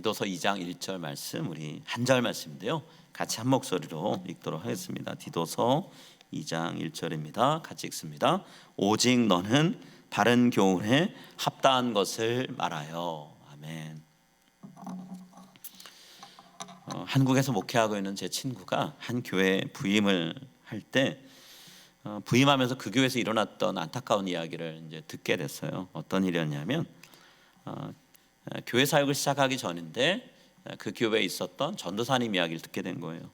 디도서 2장 1절 말씀, 우리 한 절 말씀인데요, 같이 한 목소리로 읽도록 하겠습니다. 디도서 2장 1절입니다. 같이 읽습니다. 오직 너는 바른 교훈에 합당한 것을 말하여. 아멘. 한국에서 목회하고 있는 제 친구가 한 교회에 부임을 할 때 부임하면서 그 교회에서 일어났던 안타까운 이야기를 이제 듣게 됐어요. 어떤 일이었냐면 교회 사역을 시작하기 전인데 그 교회에 있었던 전도사님 이야기를 듣게 된 거예요.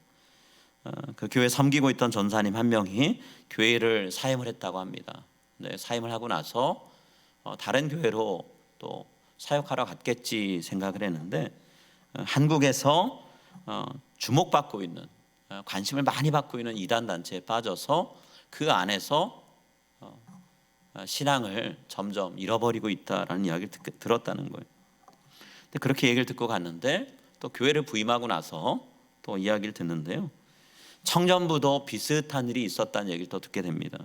그 교회 섬기고 있던 전사님 한 명이 교회를 사임을 했다고 합니다. 네, 사임을 하고 나서 다른 교회로 또 사역하러 갔겠지 생각을 했는데 한국에서 주목받고 있는, 관심을 많이 받고 있는 이단 단체에 빠져서 그 안에서 신앙을 점점 잃어버리고 있다라는 이야기를 들었다는 거예요. 근데 그렇게 얘기를 듣고 갔는데 또 교회를 부임하고 나서 또 이야기를 듣는데요, 청년부도 비슷한 일이 있었다는 얘기를 또 듣게 됩니다.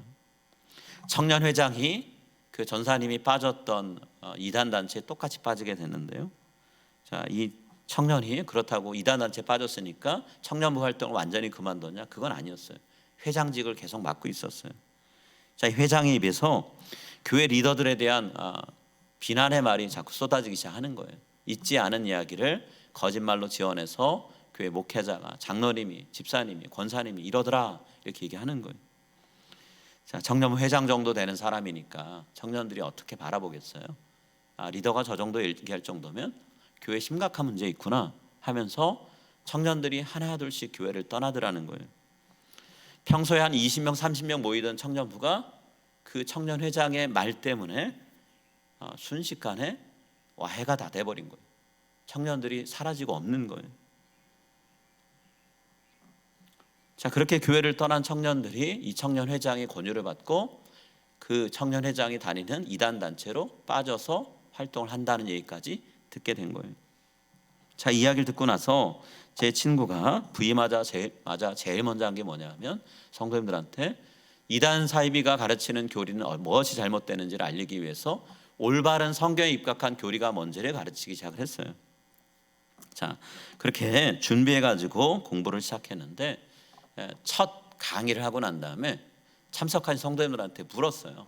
청년 회장이 그 전사님이 빠졌던 이단 단체에 똑같이 빠지게 됐는데요, 자, 이 청년이 그렇다고 이단 단체에 빠졌으니까 청년부 활동을 완전히 그만뒀냐? 그건 아니었어요. 회장직을 계속 맡고 있었어요. 자, 이 회장의 입에서 교회 리더들에 대한 비난의 말이 자꾸 쏟아지기 시작하는 거예요. 있지 않은 이야기를 거짓말로 지어내서 교회 목회자가, 장로님이, 집사님이, 권사님이 이러더라 이렇게 얘기하는 거예요. 자, 청년부 회장 정도 되는 사람이니까 청년들이 어떻게 바라보겠어요? 리더가 저 정도 얘기할 정도면 교회에 심각한 문제 있구나 하면서 청년들이 하나둘씩 교회를 떠나더라는 거예요. 평소에 한 20명, 30명 모이던 청년부가 그 청년 회장의 말 때문에 순식간에 와해가 다 돼버린 거예요. 청년들이 사라지고 없는 거예요. 자, 그렇게 교회를 떠난 청년들이 이 청년 회장의 권유를 받고 그 청년 회장이 다니는 이단 단체로 빠져서 활동을 한다는 얘기까지 듣게 된 거예요. 자, 이 이야기를 듣고 나서 제 친구가 부임하자 제일 먼저 한 게 뭐냐면 성도님들한테 이단 사이비가 가르치는 교리는 무엇이 잘못되는지를 알리기 위해서 올바른 성경에 입각한 교리가 뭔지를 가르치기 시작을 했어요. 자, 그렇게 준비해가지고 공부를 시작했는데 첫 강의를 하고 난 다음에 참석한 성도님들한테 물었어요.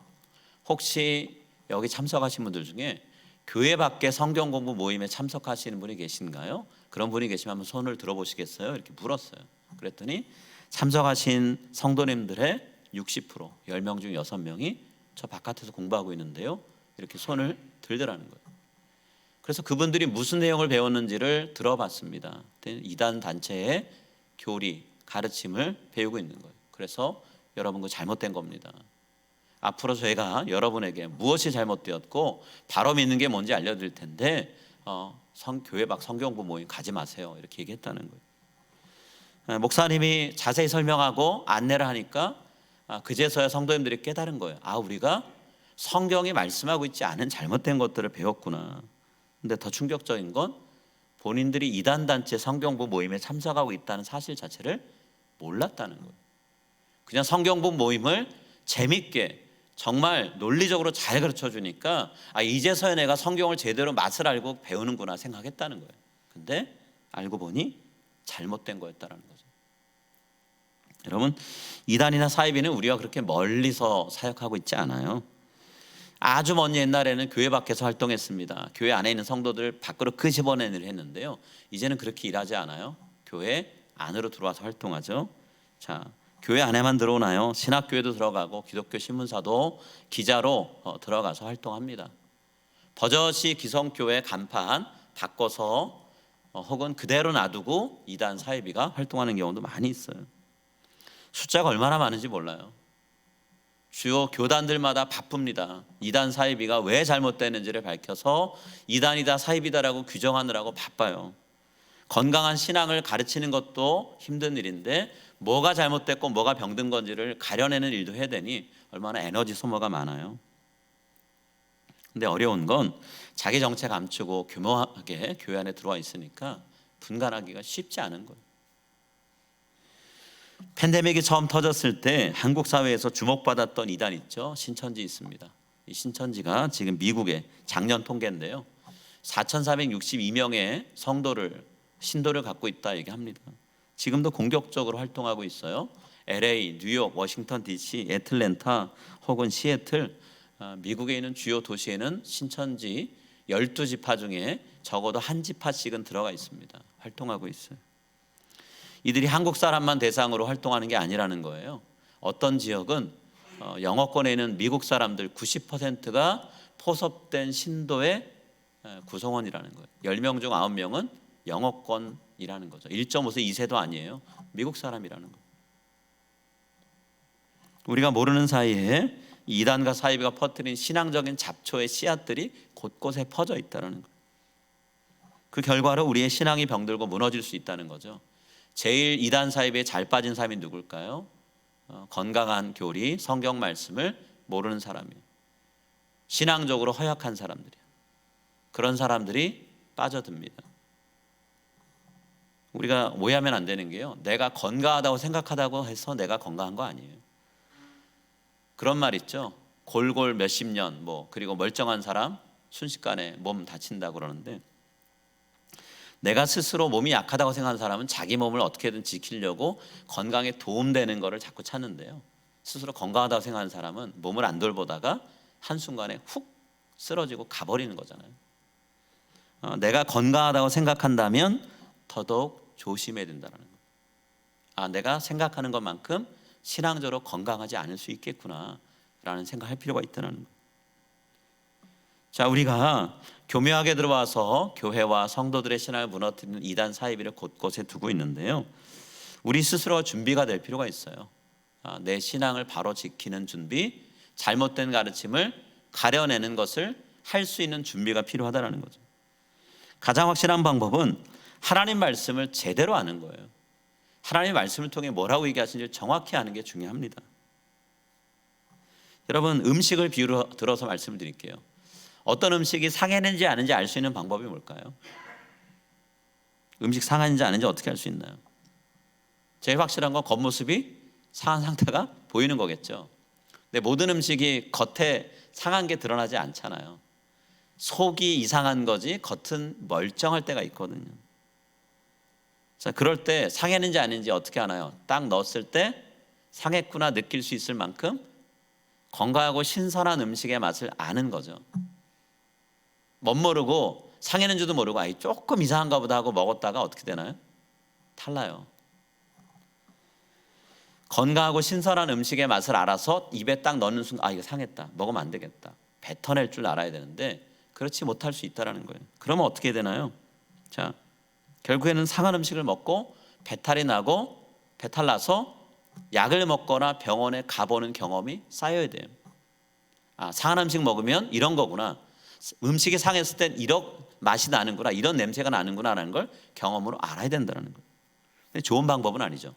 혹시 여기 참석하신 분들 중에 교회 밖에 성경 공부 모임에 참석하시는 분이 계신가요? 그런 분이 계시면 한번 손을 들어보시겠어요? 이렇게 물었어요. 그랬더니 참석하신 성도님들의 60%, 10명 중 6명이 저 바깥에서 공부하고 있는데요, 이렇게 손을 들더라는 거예요. 그래서 그분들이 무슨 내용을 배웠는지를 들어봤습니다. 이단 단체의 교리, 가르침을 배우고 있는 거예요. 그래서 여러분, 그거 잘못된 겁니다. 앞으로 저희가 여러분에게 무엇이 잘못되었고 바로 믿는 게 뭔지 알려드릴 텐데 교회 밖 성경부 모임 가지 마세요, 이렇게 얘기했다는 거예요. 목사님이 자세히 설명하고 안내를 하니까 그제서야 성도님들이 깨달은 거예요. 우리가 성경이 말씀하고 있지 않은 잘못된 것들을 배웠구나. 근데 더 충격적인 건 본인들이 이단단체 성경부 모임에 참석하고 있다는 사실 자체를 몰랐다는 거예요. 그냥 성경부 모임을 재밌게 정말 논리적으로 잘 가르쳐 주니까 이제서야 내가 성경을 제대로 맛을 알고 배우는구나 생각했다는 거예요. 근데 알고 보니 잘못된 거였다는 거죠. 여러분, 이단이나 사이비는 우리가 그렇게 멀리서 사역하고 있지 않아요. 아주 먼 옛날에는 교회 밖에서 활동했습니다. 교회 안에 있는 성도들 밖으로 끄집어내는 일을 했는데요, 이제는 그렇게 일하지 않아요. 교회 안으로 들어와서 활동하죠. 자, 교회 안에만 들어오나요? 신학교에도 들어가고 기독교 신문사도 기자로 들어가서 활동합니다. 버젓이 기성교회 간판 바꿔서 혹은 그대로 놔두고 이단 사이비가 활동하는 경우도 많이 있어요. 숫자가 얼마나 많은지 몰라요. 주요 교단들마다 바쁩니다. 이단 사이비가 왜 잘못되는지를 밝혀서 이단이다 사이비다라고 규정하느라고 바빠요. 건강한 신앙을 가르치는 것도 힘든 일인데 뭐가 잘못됐고 뭐가 병든 건지를 가려내는 일도 해야 되니 얼마나 에너지 소모가 많아요. 근데 어려운 건 자기 정체 감추고 교묘하게 교회 안에 들어와 있으니까 분간하기가 쉽지 않은 거예요. 팬데믹이 처음 터졌을 때 한국 사회에서 주목받았던 이단 있죠. 신천지 있습니다. 이 신천지가 지금 미국의 작년 통계인데요, 4,462명의 신도를 갖고 있다 얘기합니다. 지금도 공격적으로 활동하고 있어요. LA, 뉴욕, 워싱턴 DC, 애틀랜타 혹은 시애틀, 미국에 있는 주요 도시에는 신천지 12지파 중에 적어도 한 지파씩은 들어가 있습니다. 활동하고 있어요. 이들이 한국 사람만 대상으로 활동하는 게 아니라는 거예요. 어떤 지역은 영어권에 있는 미국 사람들 90%가 포섭된 신도의 구성원이라는 거예요. 10명 중 9명은 영어권이라는 거죠. 1.5세 2세도 아니에요. 미국 사람이라는 거예요. 우리가 모르는 사이에 이단과 사이비가 퍼뜨린 신앙적인 잡초의 씨앗들이 곳곳에 퍼져 있다는 거예요. 그 결과로 우리의 신앙이 병들고 무너질 수 있다는 거죠. 제일 이단 사이비에 잘 빠진 사람이 누굴까요? 건강한 교리, 성경 말씀을 모르는 사람이에요. 신앙적으로 허약한 사람들이에요. 그런 사람들이 빠져듭니다. 우리가 오해하면 안 되는 게요, 내가 건강하다고 생각하다고 해서 내가 건강한 거 아니에요. 그런 말 있죠. 골골 몇십 년 그리고 멀쩡한 사람 순식간에 몸 다친다고 그러는데, 내가 스스로 몸이 약하다고 생각하는 사람은 자기 몸을 어떻게든 지키려고 건강에 도움되는 거를 자꾸 찾는데요, 스스로 건강하다고 생각하는 사람은 몸을 안 돌보다가 한순간에 훅 쓰러지고 가버리는 거잖아요. 내가 건강하다고 생각한다면 더더욱 조심해야 된다는 거예요. 내가 생각하는 것만큼 신앙적으로 건강하지 않을 수 있겠구나 라는 생각할 필요가 있다는 거예요. 자, 우리가 교묘하게 들어와서 교회와 성도들의 신앙을 무너뜨리는 이단 사이비를 곳곳에 두고 있는데요, 우리 스스로가 준비가 될 필요가 있어요. 내 신앙을 바로 지키는 준비, 잘못된 가르침을 가려내는 것을 할 수 있는 준비가 필요하다는 거죠. 가장 확실한 방법은 하나님 말씀을 제대로 아는 거예요. 하나님의 말씀을 통해 뭐라고 얘기하시는지 정확히 아는 게 중요합니다. 여러분, 음식을 비유로 들어서 말씀을 드릴게요. 어떤 음식이 상했는지 아는지 알 수 있는 방법이 뭘까요? 음식 상했는지 아는지 어떻게 알 수 있나요? 제일 확실한 건 겉모습이 상한 상태가 보이는 거겠죠. 근데 모든 음식이 겉에 상한 게 드러나지 않잖아요. 속이 이상한 거지 겉은 멀쩡할 때가 있거든요. 자, 그럴 때 상했는지 아닌지 어떻게 아나요? 딱 넣었을 때 상했구나 느낄 수 있을 만큼 건강하고 신선한 음식의 맛을 아는 거죠. 멋모르고 상했는지도 모르고 조금 이상한가 보다 하고 먹었다가 어떻게 되나요? 탈나요. 건강하고 신선한 음식의 맛을 알아서 입에 딱 넣는 순간 이거 상했다, 먹으면 안 되겠다, 뱉어낼 줄 알아야 되는데 그렇지 못할 수 있다는 거예요. 그러면 어떻게 되나요? 자, 결국에는 상한 음식을 먹고 배탈이 나고 배탈 나서 약을 먹거나 병원에 가보는 경험이 쌓여야 돼요. 상한 음식 먹으면 이런 거구나, 음식이 상했을 땐 이런 맛이 나는구나, 이런 냄새가 나는구나 라는 걸 경험으로 알아야 된다는 거예요. 근데 좋은 방법은 아니죠.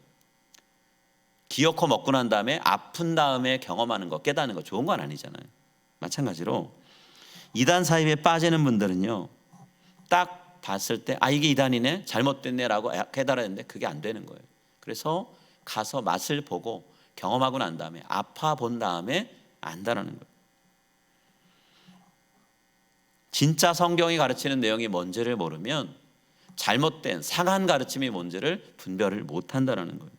기어코 먹고 난 다음에 아픈 다음에 경험하는 거, 깨닫는 거 좋은 건 아니잖아요. 마찬가지로 이단 사이비에 빠지는 분들은요, 딱 봤을 때 이게 이단이네, 잘못됐네 라고 깨달아야 되는데 그게 안 되는 거예요. 그래서 가서 맛을 보고 경험하고 난 다음에 아파 본 다음에 안다라는 거예요. 진짜 성경이 가르치는 내용이 뭔지를 모르면 잘못된 상한 가르침이 뭔지를 분별을 못한다는 거예요.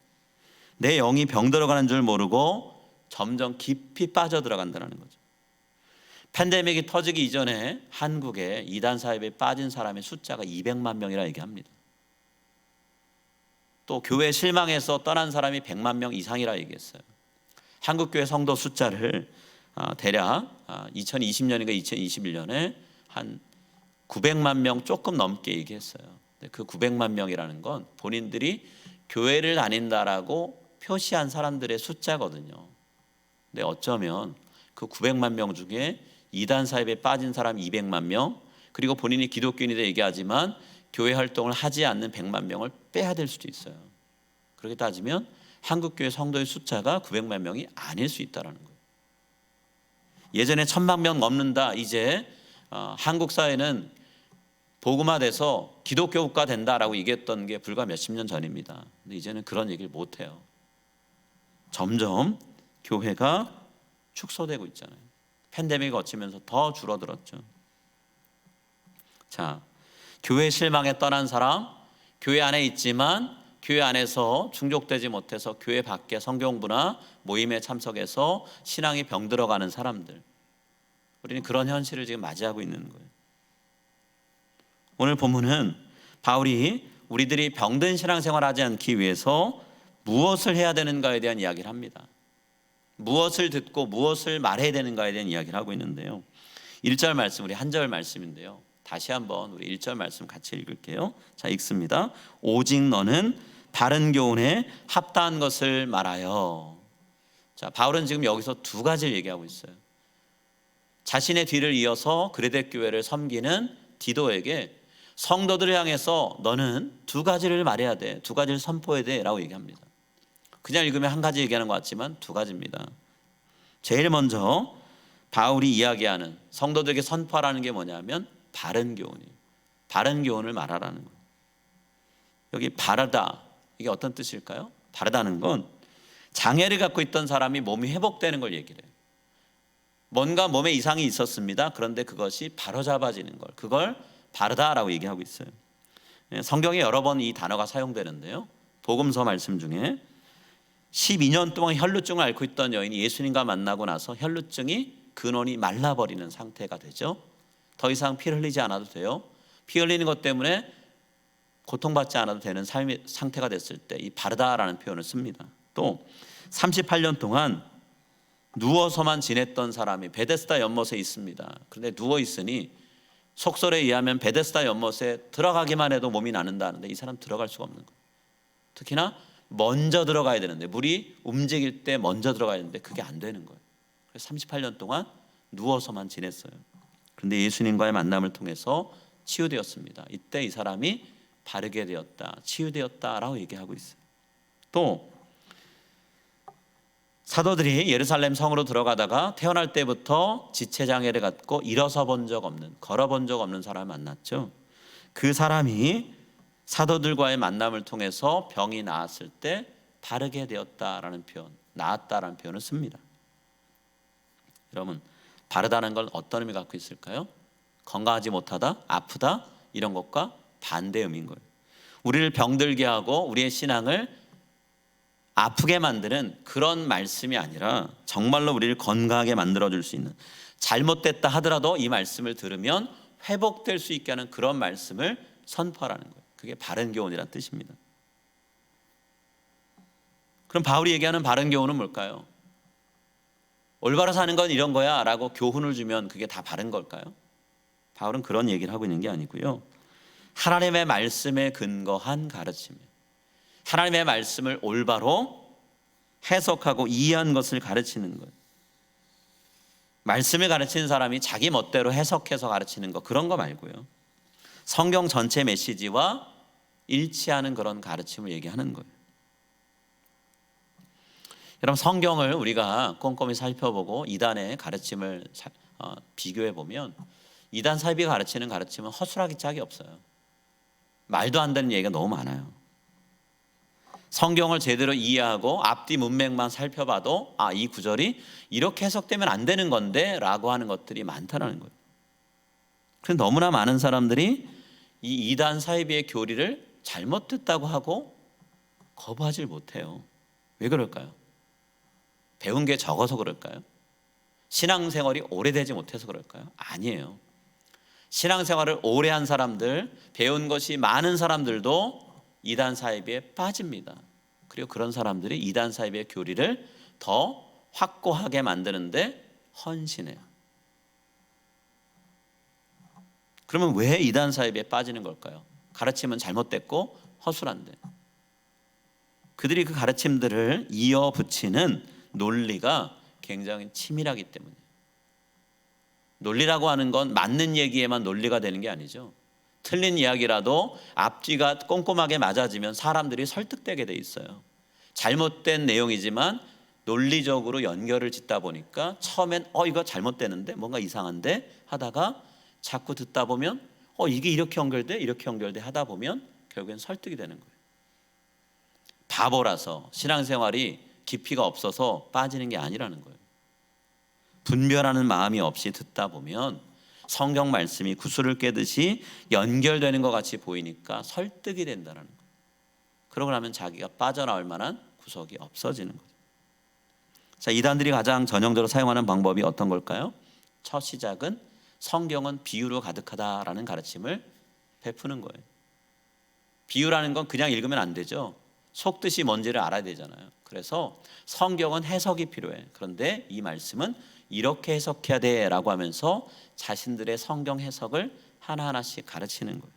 내 영이 병들어가는 줄 모르고 점점 깊이 빠져들어간다는 거죠. 팬데믹이 터지기 이전에 한국에 이단 사이비에 빠진 사람의 숫자가 200만 명이라 얘기합니다. 또 교회 실망해서 떠난 사람이 100만 명 이상이라 얘기했어요. 한국교회 성도 숫자를 대략 2020년인가 2021년에 한 900만 명 조금 넘게 얘기했어요. 그 900만 명이라는 건 본인들이 교회를 다닌다라고 표시한 사람들의 숫자거든요. 근데 어쩌면 그 900만 명 중에 이단 사이비에 빠진 사람 200만 명, 그리고 본인이 기독교인이라 얘기하지만 교회 활동을 하지 않는 100만 명을 빼야 될 수도 있어요. 그렇게 따지면 한국교회 성도의 숫자가 900만 명이 아닐 수 있다는 거예요. 예전에 1000만 명 넘는다, 이제 한국 사회는 복음화돼서 기독교 국가 된다라고 얘기했던 게 불과 몇십 년 전입니다. 근데 이제는 그런 얘기를 못해요. 점점 교회가 축소되고 있잖아요. 팬데믹이 거치면서 더 줄어들었죠. 자, 교회 실망에 떠난 사람, 교회 안에 있지만 교회 안에서 충족되지 못해서 교회 밖에 성경부나 모임에 참석해서 신앙이 병들어가는 사람들, 우리는 그런 현실을 지금 맞이하고 있는 거예요. 오늘 본문은 바울이 우리들이 병든 신앙생활을 하지 않기 위해서 무엇을 해야 되는가에 대한 이야기를 합니다. 무엇을 듣고 무엇을 말해야 되는가에 대한 이야기를 하고 있는데요, 1절 말씀, 우리 한 절 말씀인데요, 다시 한번 우리 1절 말씀 같이 읽을게요. 자, 읽습니다. 오직 너는 바른 교훈에 합당한 것을 말하여. 자, 바울은 지금 여기서 두 가지를 얘기하고 있어요. 자신의 뒤를 이어서 그레데 교회를 섬기는 디도에게 성도들을 향해서 너는 두 가지를 말해야 돼, 두 가지를 선포해야 돼 라고 얘기합니다. 그냥 읽으면 한 가지 얘기하는 것 같지만 두 가지입니다. 제일 먼저 바울이 이야기하는, 성도들에게 선포하라는 게 뭐냐면 바른 교훈이에요. 바른 교훈을 말하라는 거예요. 여기 바르다, 이게 어떤 뜻일까요? 바르다는 건 장애를 갖고 있던 사람이 몸이 회복되는 걸 얘기를 해요. 뭔가 몸에 이상이 있었습니다. 그런데 그것이 바로잡아지는 걸, 그걸 바르다라고 얘기하고 있어요. 성경에 여러 번 이 단어가 사용되는데요, 복음서 말씀 중에 12년 동안 혈루증을 앓고 있던 여인이 예수님과 만나고 나서 혈루증이 근원이 말라버리는 상태가 되죠. 더 이상 피 흘리지 않아도 돼요. 피 흘리는 것 때문에 고통받지 않아도 되는 삶의 상태가 됐을 때 이 바르다라는 표현을 씁니다. 또 38년 동안 누워서만 지냈던 사람이 베데스다 연못에 있습니다. 그런데 누워 있으니 속설에 의하면 베데스다 연못에 들어가기만 해도 몸이 나는다는데 이 사람 들어갈 수가 없는 거예요. 특히나 먼저 들어가야 되는데, 물이 움직일 때 먼저 들어가야 되는데 그게 안 되는 거예요. 그래서 38년 동안 누워서만 지냈어요. 그런데 예수님과의 만남을 통해서 치유되었습니다. 이때 이 사람이 바르게 되었다, 치유되었다라고 얘기하고 있어요. 또 사도들이 예루살렘 성으로 들어가다가 태어날 때부터 지체장애를 갖고 일어서 본 적 없는, 걸어본 적 없는 사람을 만났죠. 그 사람이 사도들과의 만남을 통해서 병이 나았을 때 바르게 되었다라는 표현, 나았다라는 표현을 씁니다. 여러분, 바르다는 건 어떤 의미 갖고 있을까요? 건강하지 못하다, 아프다, 이런 것과 반대 의미인 거예요. 우리를 병들게 하고 우리의 신앙을 아프게 만드는 그런 말씀이 아니라 정말로 우리를 건강하게 만들어줄 수 있는, 잘못됐다 하더라도 이 말씀을 들으면 회복될 수 있게 하는 그런 말씀을 선포하라는 거예요. 그게 바른 교훈이라는 뜻입니다. 그럼 바울이 얘기하는 바른 교훈은 뭘까요? 올바로 사는 건 이런 거야 라고 교훈을 주면 그게 다 바른 걸까요? 바울은 그런 얘기를 하고 있는 게 아니고요, 하나님의 말씀에 근거한 가르침이에요. 하나님의 말씀을 올바로 해석하고 이해한 것을 가르치는 거예요. 말씀을 가르치는 사람이 자기 멋대로 해석해서 가르치는 거, 그런 거 말고요, 성경 전체 메시지와 일치하는 그런 가르침을 얘기하는 거예요. 여러분, 성경을 우리가 꼼꼼히 살펴보고 이단의 가르침을 비교해 보면 이단 사이비가 가르치는 가르침은 허술하기 짝이 없어요. 말도 안 되는 얘기가 너무 많아요. 성경을 제대로 이해하고 앞뒤 문맥만 살펴봐도 이 구절이 이렇게 해석되면 안 되는 건데 라고 하는 것들이 많다는 거예요. 그런데 너무나 많은 사람들이 이 이단 사이비의 교리를 잘못 듣다고 하고 거부하지 못해요. 왜 그럴까요? 배운 게 적어서 그럴까요? 신앙생활이 오래되지 못해서 그럴까요? 아니에요. 신앙생활을 오래 한 사람들, 배운 것이 많은 사람들도 이단 사이비에 빠집니다. 그리고 그런 사람들이 이단 사이비의 교리를 더 확고하게 만드는데 헌신해요. 그러면 왜 이단 사이비에 빠지는 걸까요? 가르침은 잘못됐고 허술한데. 그들이 그 가르침들을 이어붙이는 논리가 굉장히 치밀하기 때문이에요. 논리라고 하는 건 맞는 얘기에만 논리가 되는 게 아니죠. 틀린 이야기라도 앞뒤가 꼼꼼하게 맞아지면 사람들이 설득되게 돼 있어요. 잘못된 내용이지만 논리적으로 연결을 짓다 보니까 처음엔 이거 잘못되는데, 뭔가 이상한데 하다가 자꾸 듣다 보면 이게 이렇게 연결돼, 이렇게 연결돼 하다 보면 결국엔 설득이 되는 거예요. 바보라서 신앙생활이 깊이가 없어서 빠지는 게 아니라는 거예요. 분별하는 마음이 없이 듣다 보면 성경 말씀이 구슬을 꿰듯이 연결되는 것 같이 보이니까 설득이 된다는 거예요. 그러고 나면 자기가 빠져나올 만한 구석이 없어지는 거죠. 자, 이단들이 가장 전형적으로 사용하는 방법이 어떤 걸까요? 첫 시작은 성경은 비유로 가득하다라는 가르침을 베푸는 거예요. 비유라는 건 그냥 읽으면 안 되죠. 속뜻이 뭔지를 알아야 되잖아요. 그래서 성경은 해석이 필요해. 그런데 이 말씀은 이렇게 해석해야 돼라고 하면서 자신들의 성경 해석을 하나하나씩 가르치는 거예요.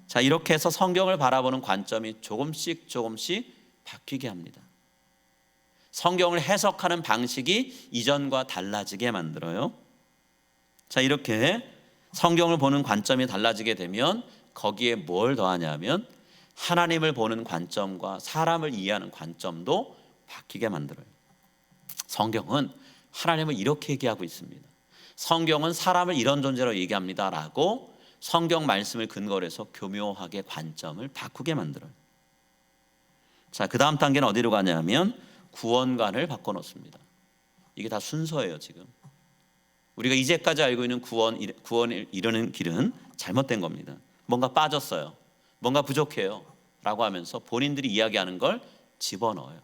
자, 이렇게 해서 성경을 바라보는 관점이 조금씩 바뀌게 합니다. 성경을 해석하는 방식이 이전과 달라지게 만들어요. 자, 이렇게 성경을 보는 관점이 달라지게 되면 거기에 뭘 더하냐면 하나님을 보는 관점과 사람을 이해하는 관점도 바뀌게 만들어요. 성경은 하나님을 이렇게 얘기하고 있습니다. 성경은 사람을 이런 존재로 얘기합니다 라고 성경 말씀을 근거로 해서 교묘하게 관점을 바꾸게 만들어요. 자, 그 다음 단계는 어디로 가냐면 구원관을 바꿔놓습니다. 이게 다 순서예요. 지금 우리가 이제까지 알고 있는 구원을 이루는 길은 잘못된 겁니다. 뭔가 빠졌어요, 뭔가 부족해요 라고 하면서 본인들이 이야기하는 걸 집어넣어요.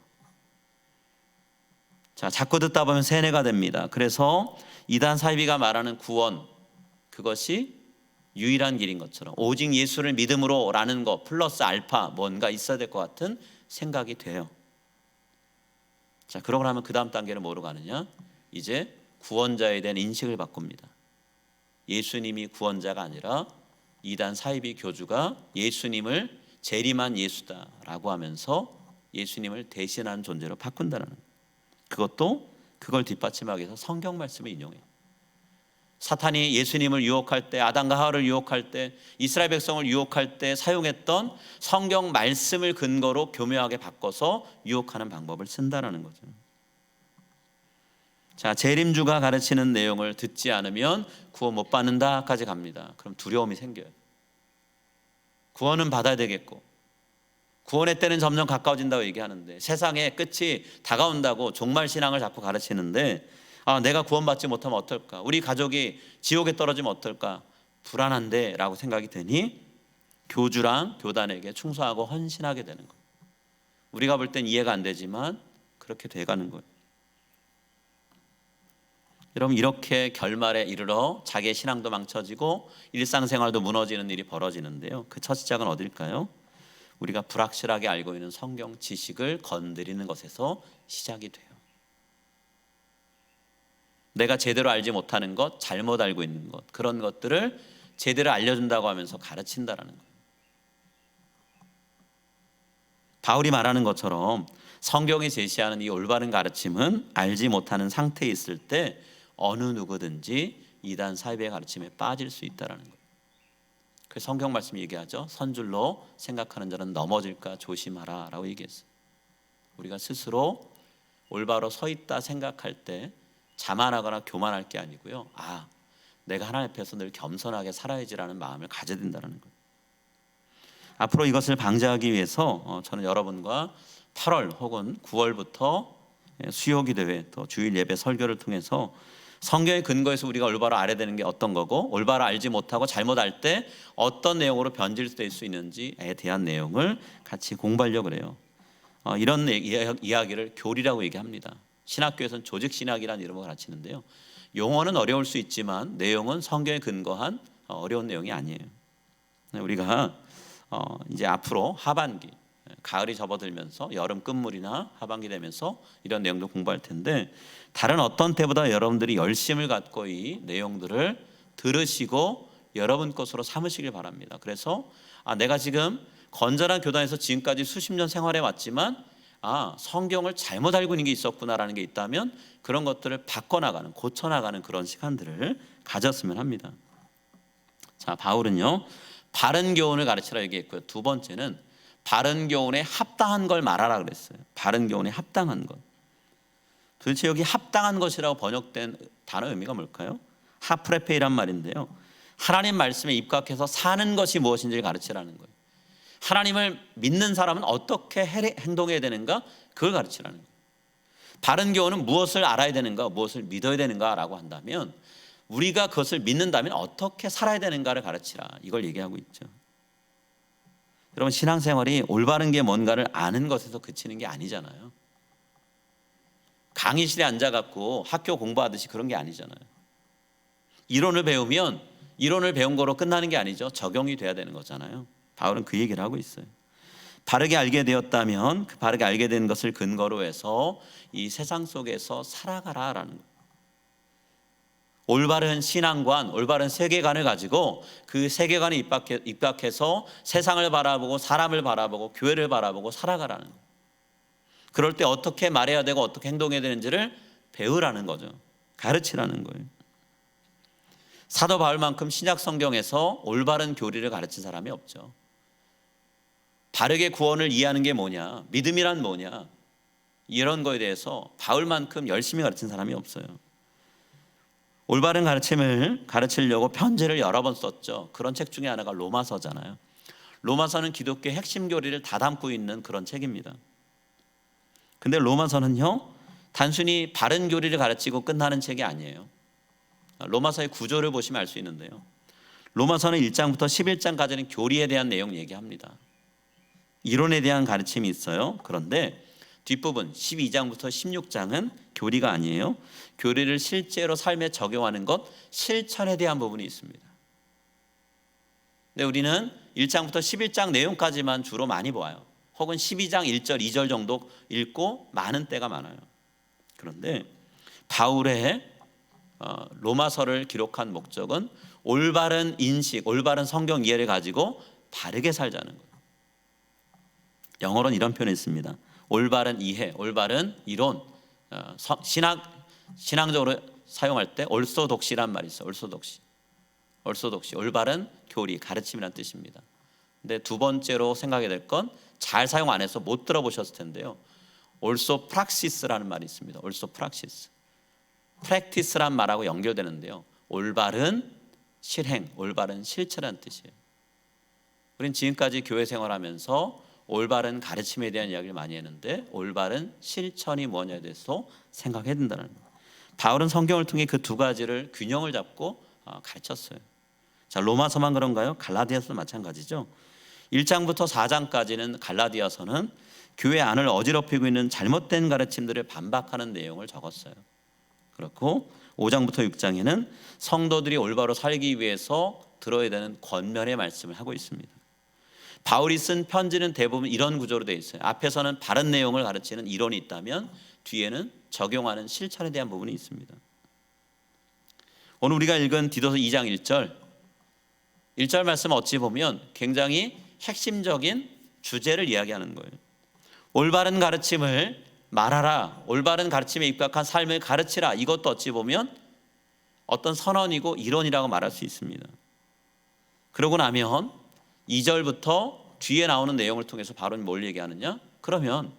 자, 자꾸 듣다 보면 세뇌가 됩니다. 그래서 이단 사이비가 말하는 구원, 그것이 유일한 길인 것처럼 오직 예수를 믿음으로 라는 거 플러스 알파 뭔가 있어야 될 것 같은 생각이 돼요. 자, 그러고 나면 그 다음 단계는 뭐로 가느냐? 이제 구원자에 대한 인식을 바꿉니다. 예수님이 구원자가 아니라 이단 사이비 교주가 예수님을 재림한 예수다라고 하면서 예수님을 대신한 존재로 바꾼다는 거예요. 그것도 그걸 뒷받침하기 위해서 성경 말씀을 인용해요. 사탄이 예수님을 유혹할 때, 아담과 하와를 유혹할 때, 이스라엘 백성을 유혹할 때 사용했던 성경 말씀을 근거로 교묘하게 바꿔서 유혹하는 방법을 쓴다는 거죠. 자, 재림주가 가르치는 내용을 듣지 않으면 구원 못 받는다까지 갑니다. 그럼 두려움이 생겨요. 구원은 받아야 되겠고 구원의 때는 점점 가까워진다고 얘기하는데 세상의 끝이 다가온다고 종말신앙을 자꾸 가르치는데 내가 구원받지 못하면 어떨까? 우리 가족이 지옥에 떨어지면 어떨까? 불안한데 라고 생각이 드니 교주랑 교단에게 충성하고 헌신하게 되는 거예요. 우리가 볼 땐 이해가 안 되지만 그렇게 돼가는 거예요. 여러분, 이렇게 결말에 이르러 자기의 신앙도 망쳐지고 일상생활도 무너지는 일이 벌어지는데요. 그 첫 시작은 어딜까요? 우리가 불확실하게 알고 있는 성경 지식을 건드리는 것에서 시작이 돼요. 내가 제대로 알지 못하는 것, 잘못 알고 있는 것, 그런 것들을 제대로 알려준다고 하면서 가르친다라는 거예요. 바울이 말하는 것처럼 성경이 제시하는 이 올바른 가르침은 알지 못하는 상태에 있을 때 어느 누구든지 이단 사이비의 가르침에 빠질 수 있다는 거예요. 그 성경 말씀이 얘기하죠. 선줄로 생각하는 자는 넘어질까 조심하라 라고 얘기했어요. 우리가 스스로 올바로 서 있다 생각할 때 자만하거나 교만할 게 아니고요. 내가 하나님 앞에서 늘 겸손하게 살아야지라는 마음을 가져야 된다는 거예요. 앞으로 이것을 방지하기 위해서 저는 여러분과 8월 혹은 9월부터 수요기도회 또 주일 예배 설교를 통해서 성경의 근거에서 우리가 올바로 알아야 되는 게 어떤 거고 올바로 알지 못하고 잘못 알 때 어떤 내용으로 변질될 수 있는지에 대한 내용을 같이 공부하려고 그래요. 이런 이야기를 교리라고 얘기합니다. 신학교에서는 조직신학이라는 이름으로 가르치는데요. 용어는 어려울 수 있지만 내용은 성경에 근거한 어려운 내용이 아니에요. 우리가 이제 앞으로 하반기, 가을이 접어들면서 여름 끝물이나 하반기 되면서 이런 내용도 공부할 텐데 다른 어떤 때보다 여러분들이 열심을 갖고 이 내용들을 들으시고 여러분 것으로 삼으시길 바랍니다. 그래서 내가 지금 건전한 교단에서 지금까지 수십 년 생활해 왔지만 성경을 잘못 알고 있는 게 있었구나라는 게 있다면 그런 것들을 바꿔나가는, 고쳐나가는 그런 시간들을 가졌으면 합니다. 자, 바울은요 바른 교훈을 가르치라 얘기했고요. 두 번째는 바른 교훈에 합당한 걸 말하라 그랬어요. 바른 교훈에 합당한 것. 도대체 여기 합당한 것이라고 번역된 단어 의미가 뭘까요? 하프레페이란 말인데요. 하나님 말씀에 입각해서 사는 것이 무엇인지를 가르치라는 거예요. 하나님을 믿는 사람은 어떻게 행동해야 되는가? 그걸 가르치라는 거예요. 바른 교훈은 무엇을 알아야 되는가? 무엇을 믿어야 되는가? 라고 한다면 우리가 그것을 믿는다면 어떻게 살아야 되는가를 가르치라. 이걸 얘기하고 있죠. 여러분, 신앙생활이 올바른 게 뭔가를 아는 것에서 그치는 게 아니잖아요. 강의실에 앉아갖고 학교 공부하듯이 그런 게 아니잖아요. 이론을 배우면 이론을 배운 거로 끝나는 게 아니죠. 적용이 돼야 되는 거잖아요. 바울은 그 얘기를 하고 있어요. 바르게 알게 되었다면 그 바르게 알게 된 것을 근거로 해서 이 세상 속에서 살아가라라는 거예요. 올바른 신앙관, 올바른 세계관을 가지고 그 세계관에 입각해서 세상을 바라보고 사람을 바라보고 교회를 바라보고 살아가라는 거예요. 그럴 때 어떻게 말해야 되고 어떻게 행동해야 되는지를 배우라는 거죠. 가르치라는 거예요. 사도 바울만큼 신약 성경에서 올바른 교리를 가르친 사람이 없죠. 바르게 구원을 이해하는 게 뭐냐, 믿음이란 뭐냐, 이런 거에 대해서 바울만큼 열심히 가르친 사람이 없어요. 올바른 가르침을 가르치려고 편지를 여러 번 썼죠. 그런 책 중에 하나가 로마서잖아요. 로마서는 기독교의 핵심 교리를 다 담고 있는 그런 책입니다. 근데 로마서는요, 단순히 바른 교리를 가르치고 끝나는 책이 아니에요. 로마서의 구조를 보시면 알 수 있는데요, 로마서는 1장부터 11장까지는 교리에 대한 내용 얘기합니다. 이론에 대한 가르침이 있어요. 그런데 뒷부분 12장부터 16장은 교리가 아니에요. 교리를 실제로 삶에 적용하는 것, 실천에 대한 부분이 있습니다. 근데 우리는 1장부터 11장 내용까지만 주로 많이 보아요. 혹은 12장 1절, 2절 정도 읽고 많은 때가 많아요. 그런데 바울의 로마서를 기록한 목적은 올바른 인식, 올바른 성경 이해를 가지고 바르게 살자는 거예요. 영어로는 이런 표현이 있습니다. 올바른 이해, 올바른 이론, 신앙적으로 사용할 때 orthodoxy란 말이 있어요. orthodoxy, 올바른 교리, 가르침이란 뜻입니다. 근데 두 번째로 생각해야 될 건 잘 사용 안 해서 못 들어보셨을 텐데요, orthopraxis라는 말이 있습니다. orthopraxis, practice란 말하고 연결되는데요, 올바른 실행, 올바른 실천이라는 뜻이에요. 우린 지금까지 교회 생활하면서 올바른 가르침에 대한 이야기를 많이 했는데 올바른 실천이 뭐냐에 대해서 생각해야 된다는 거예요. 바울은 성경을 통해 그 두 가지를 균형을 잡고 가르쳤어요. 자, 로마서만 그런가요? 갈라디아서도 마찬가지죠. 1장부터 4장까지는 갈라디아서는 교회 안을 어지럽히고 있는 잘못된 가르침들을 반박하는 내용을 적었어요. 그렇고 5장부터 6장에는 성도들이 올바로 살기 위해서 들어야 되는 권면의 말씀을 하고 있습니다. 바울이 쓴 편지는 대부분 이런 구조로 되어 있어요. 앞에서는 바른 내용을 가르치는 이론이 있다면 뒤에는 적용하는 실천에 대한 부분이 있습니다. 오늘 우리가 읽은 디도서 2장 1절 말씀은 어찌 보면 굉장히 핵심적인 주제를 이야기하는 거예요. 올바른 가르침을 말하라, 올바른 가르침에 입각한 삶을 가르치라, 이것도 어찌 보면 어떤 선언이고 이론이라고 말할 수 있습니다. 그러고 나면 2절부터 뒤에 나오는 내용을 통해서 바울은 뭘 얘기하느냐? 그러면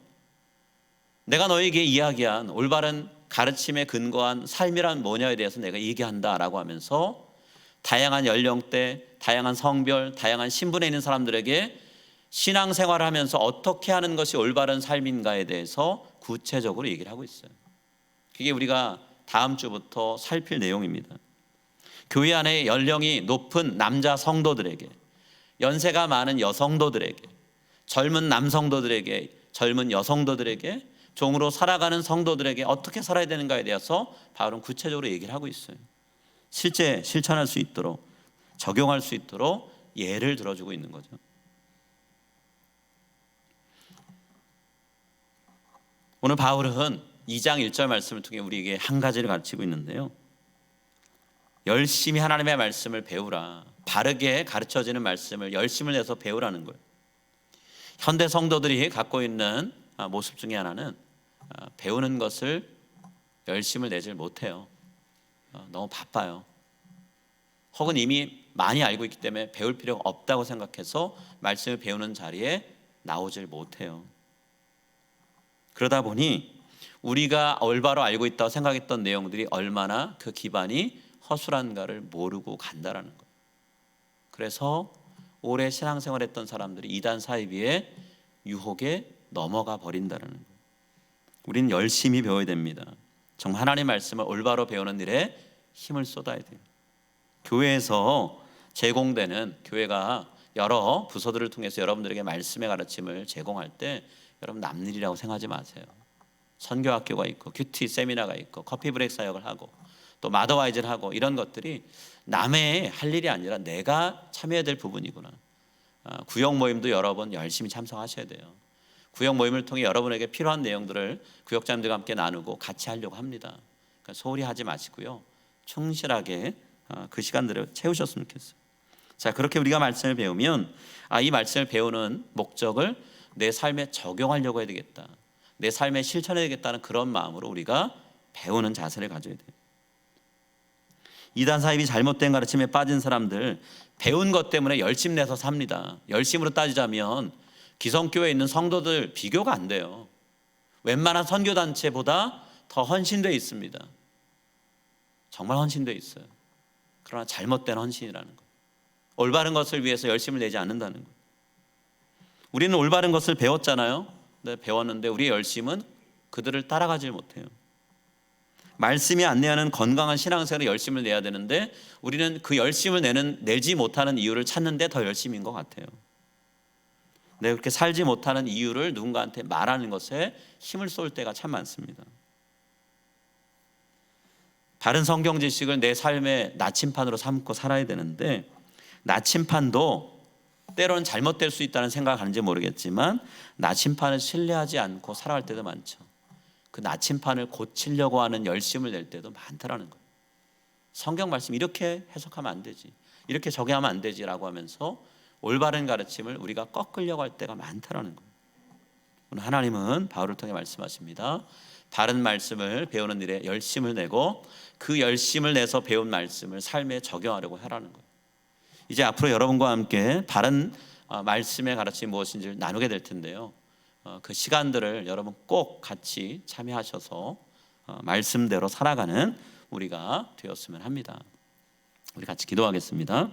내가 너에게 이야기한 올바른 가르침에 근거한 삶이란 뭐냐에 대해서 내가 얘기한다라고 하면서 다양한 연령대, 다양한 성별, 다양한 신분에 있는 사람들에게 신앙생활을 하면서 어떻게 하는 것이 올바른 삶인가에 대해서 구체적으로 얘기를 하고 있어요. 그게 우리가 다음 주부터 살필 내용입니다. 교회 안에 연령이 높은 남자 성도들에게, 연세가 많은 여성도들에게, 젊은 남성도들에게, 젊은 여성도들에게, 종으로 살아가는 성도들에게 어떻게 살아야 되는가에 대해서 바울은 구체적으로 얘기를 하고 있어요. 실제 실천할 수 있도록, 적용할 수 있도록 예를 들어주고 있는 거죠. 오늘 바울은 2장 1절 말씀을 통해 우리에게 한 가지를 가르치고 있는데요, 열심히 하나님의 말씀을 배우라, 바르게 가르쳐지는 말씀을 열심을 내서 배우라는 거예요. 현대 성도들이 갖고 있는 모습 중에 하나는 배우는 것을 열심을 내질 못해요. 너무 바빠요. 혹은 이미 많이 알고 있기 때문에 배울 필요가 없다고 생각해서 말씀을 배우는 자리에 나오질 못해요. 그러다 보니 우리가 올바로 알고 있다고 생각했던 내용들이 얼마나 그 기반이 허술한가를 모르고 간다라는 거예요. 그래서 오래 신앙생활했던 사람들이 이단 사이비의 유혹에 넘어가 버린다는 거예요. 우리는 열심히 배워야 됩니다. 정말 하나님의 말씀을 올바로 배우는 일에 힘을 쏟아야 돼요. 교회에서 제공되는, 교회가 여러 부서들을 통해서 여러분들에게 말씀의 가르침을 제공할 때 여러분 남일이라고 생각하지 마세요. 선교학교가 있고 큐티 세미나가 있고 커피 브레이크 사역을 하고 또 마더와이즈를 하고, 이런 것들이 남의 할 일이 아니라 내가 참여해야 될 부분이구나. 구역 모임도 여러분 열심히 참석하셔야 돼요. 구역 모임을 통해 여러분에게 필요한 내용들을 구역장들과 함께 나누고 같이 하려고 합니다. 그러니까 소홀히 하지 마시고요, 충실하게 그 시간들을 채우셨으면 좋겠어요. 자, 그렇게 우리가 말씀을 배우면 이 말씀을 배우는 목적을 내 삶에 적용하려고 해야 되겠다, 내 삶에 실천해야 되겠다는 그런 마음으로 우리가 배우는 자세를 가져야 돼요. 이단 사입이 잘못된 가르침에 빠진 사람들, 배운 것 때문에 열심 내서 삽니다. 열심으로 따지자면 기성교회에 있는 성도들 비교가 안 돼요. 웬만한 선교단체보다 더 헌신되어 있습니다. 정말 헌신되어 있어요. 그러나 잘못된 헌신이라는 것, 올바른 것을 위해서 열심을 내지 않는다는 것. 우리는 올바른 것을 배웠잖아요. 네, 배웠는데 우리의 열심은 그들을 따라가질 못해요. 말씀이 안내하는 건강한 신앙생활에 열심을 내야 되는데 우리는 그 열심을 내지 못하는 이유를 찾는데 더 열심인 것 같아요. 내가 그렇게 살지 못하는 이유를 누군가한테 말하는 것에 힘을 쏠 때가 참 많습니다. 바른 성경 지식을 내 삶의 나침판으로 삼고 살아야 되는데, 나침판도 때로는 잘못될 수 있다는 생각을 하는지 모르겠지만 나침판을 신뢰하지 않고 살아갈 때도 많죠. 그 나침판을 고치려고 하는 열심을 낼 때도 많다라는 거예요. 성경 말씀 이렇게 해석하면 안 되지, 이렇게 적용하면 안 되지라고 하면서 올바른 가르침을 우리가 꺾으려고 할 때가 많다라는 거예요. 오늘 하나님은 바울을 통해 말씀하십니다. 바른 말씀을 배우는 일에 열심을 내고 그 열심을 내서 배운 말씀을 삶에 적용하려고 하라는 거예요. 이제 앞으로 여러분과 함께 바른 말씀의 가르침이 무엇인지를 나누게 될 텐데요, 그 시간들을 여러분 꼭 같이 참여하셔서 말씀대로 살아가는 우리가 되었으면 합니다. 우리 같이 기도하겠습니다.